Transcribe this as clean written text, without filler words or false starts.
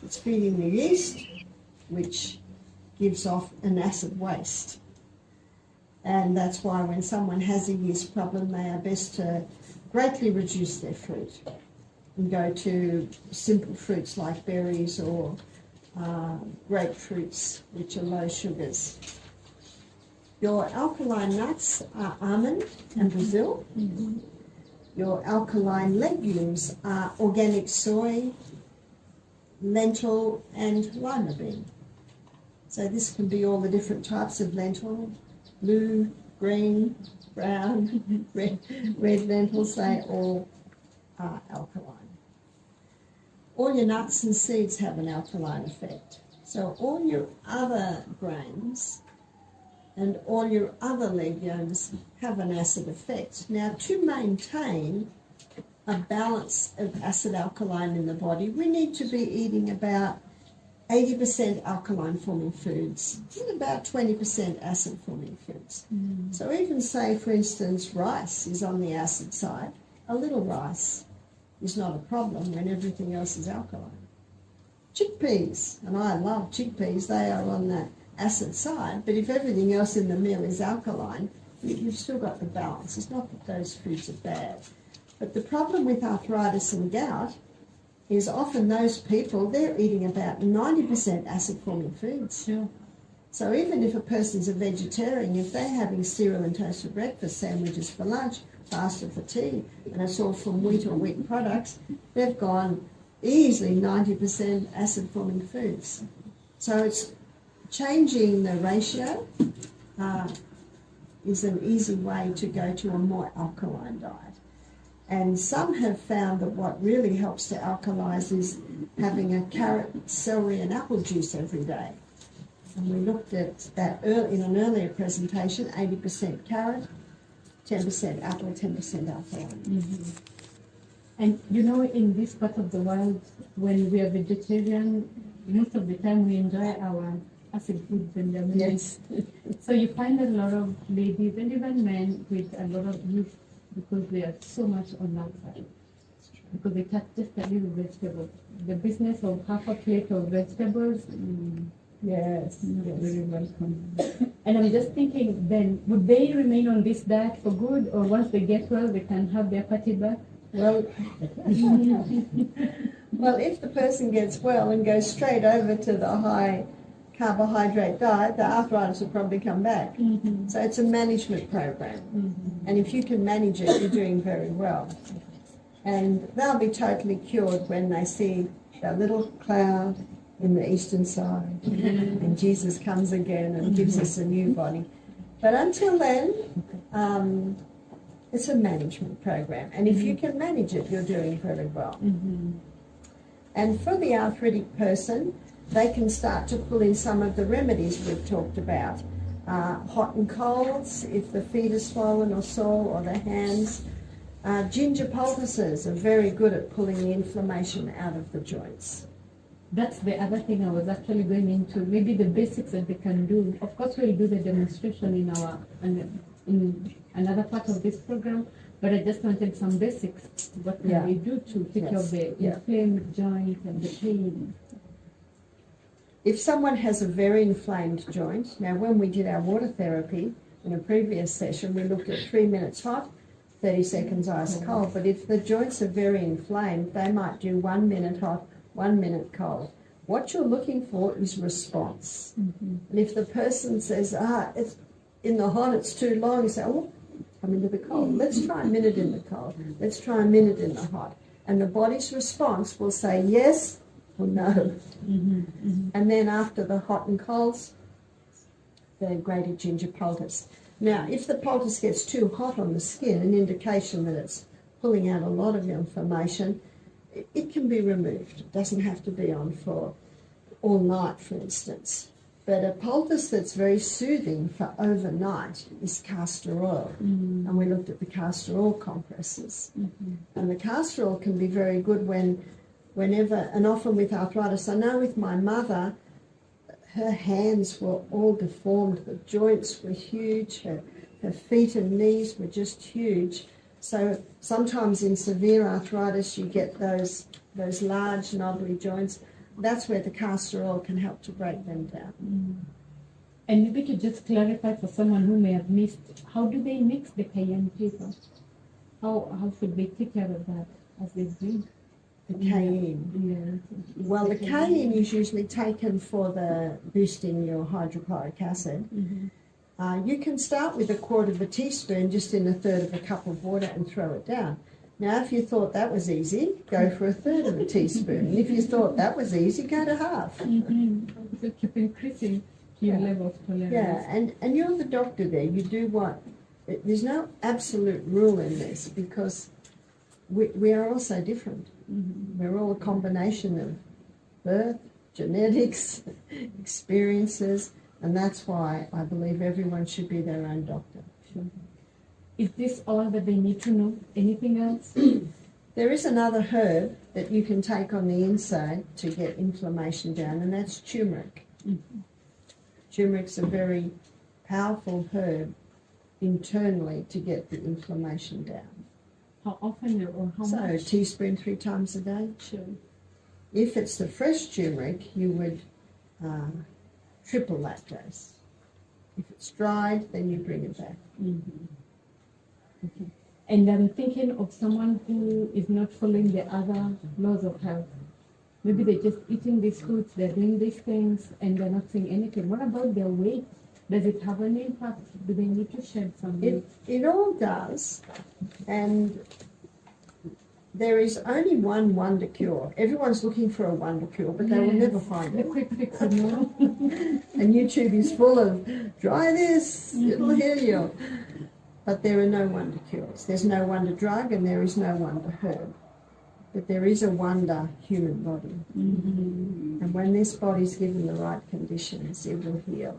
It's feeding the yeast, which gives off an acid waste. And that's why when someone has a yeast problem, they are best to greatly reduce their fruit and go to simple fruits like berries or grapefruits, which are low sugars. Your alkaline nuts are almond and Brazil. Your alkaline legumes are organic soy, lentil and lima bean. So this can be all the different types of lentil, blue, green, brown, red lentils, they all are alkaline. All your nuts and seeds have an alkaline effect. So all your other grains and all your other legumes have an acid effect. Now, to maintain a balance of acid alkaline in the body, we need to be eating about 80% alkaline forming foods and about 20% acid forming foods. So even say, for instance, rice is on the acid side, a little rice is not a problem when everything else is alkaline. Chickpeas, and I love chickpeas, they are on the acid side, but if everything else in the meal is alkaline, you've still got the balance. It's not that those foods are bad. But the problem with arthritis and gout is often those people, they're eating about 90% acid-forming foods. Sure. So even if a person's a vegetarian, if they're having cereal and toast for breakfast, sandwiches for lunch, pasta for tea, and it's all from wheat or wheat products, they've gone easily 90% acid-forming foods. So it's changing the ratio is an easy way to go to a more alkaline diet. And some have found that what really helps to alkalize is having a carrot, celery and apple juice every day. And we looked at that in an earlier presentation, 80% carrot, 10% apple, 10% alkaline. And you know, in this part of the world, when we are vegetarian, most of the time we enjoy our acid foods and remedies. Yes. So you find a lot of ladies and even men with a lot of yeast because they are so much on that side. Because they touch just a little vegetable. The business of half a plate of vegetables, Yes. not very welcome. And I'm just thinking, then, would they remain on this diet for good, or once they get well, they can have their party back? Well, well, if the person gets well and goes straight over to the high carbohydrate diet, the arthritis will probably come back. So it's a management program. And if you can manage it, you're doing very well. And they'll be totally cured when they see that little cloud in the eastern side and Jesus comes again and gives us a new body. But until then, it's a management program. And if you can manage it, you're doing very well. And for the arthritic person, they can start to pull in some of the remedies we've talked about. Hot and colds, if the feet are swollen or sore, or the hands. Ginger poultices are very good at pulling the inflammation out of the joints. That's the other thing I was actually going into. Maybe the basics that they can do. Of course, we'll do the demonstration in another part of this program, but I just wanted some basics. What can we do to take care of the inflamed joint and the pain? If someone has a very inflamed joint, now when we did our water therapy in a previous session, we looked at 3 minutes hot, 30 seconds ice cold, but if the joints are very inflamed, they might do 1 minute hot, 1 minute cold. What you're looking for is response. And if the person says, it's in the hot, it's too long, you say, oh, come into the cold. Let's try a minute in the cold. Let's try a minute in the hot. And the body's response will say yes or no. And then after the hot and colds, the grated ginger poultice. Now, if the poultice gets too hot on the skin, an indication that it's pulling out a lot of inflammation, it can be removed. It doesn't have to be on for all night, for instance. But a poultice that's very soothing for overnight is castor oil. And we looked at the castor oil compresses. And the castor oil can be very good whenever, and often with arthritis. I know with my mother, her hands were all deformed. The joints were huge. Her feet and knees were just huge. So sometimes in severe arthritis, you get those large knobbly joints. that's where the castor oil can help to break them down. And maybe to just clarify for someone who may have missed, how do they mix the cayenne pepper? How should they take care of that as they drink? The cayenne. Yeah. Well, the cayenne is usually taken for the boosting your hydrochloric acid. You can start with 1/4 of a teaspoon just in 1/3 of a cup of water and throw it down. Now, if you thought that was easy, go for 1/3 of a teaspoon. And if you thought that was easy, go to half. So keep increasing your level of tolerance. Yeah, and you're the doctor there. You do what? There's no absolute rule in this because we are all so different. We're all a combination of birth, genetics, experiences, and that's why I believe everyone should be their own doctor. Sure. Is this all that they need to know? Anything else? There is another herb that you can take on the inside to get inflammation down, and that's turmeric. Turmeric's a very powerful herb internally to get the inflammation down. How often or how So much? a teaspoon 3 times a day. Sure. If it's the fresh turmeric, you would triple that dose. If it's dried, then you bring it back. Okay. And I'm thinking of someone who is not following the other laws of health. Maybe they're just eating these foods, they're doing these things, and they're not seeing anything. What about their weight? Does it have an impact? Do they need to shed some weight? It all does, and there is only one wonder cure. Everyone's looking for a wonder cure, but they will never find The it. quick fix, no? And YouTube is full of, try this, it'll heal you. But there are no wonder cures. There's no wonder drug and there is no wonder herb. But there is a wonder human body. And when this body's given the right conditions, it will heal.